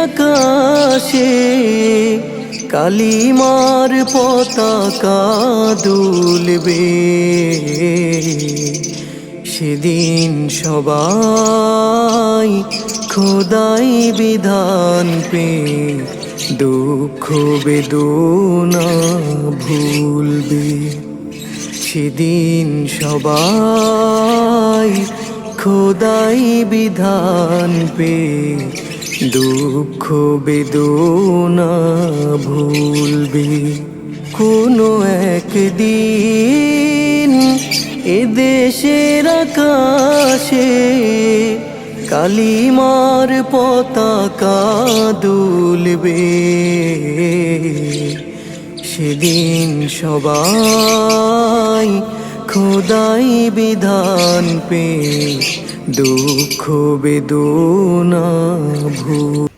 আকাশে কালিমার পতাকা দুলবে। সেদিন সবাই খোদাই বিধান পে দুঃখ বেদনা ভুলবে। সেদিন সবাই খোদাই বিধান পে দুঃখ বেদনা ভুলবে। কোনো একদিন এদেশের আকাশে কালিমার পতাকা দুলবে। সেদিন সবাই খোদাই বিধান পে দুঃখ বেদনা ভুলবে।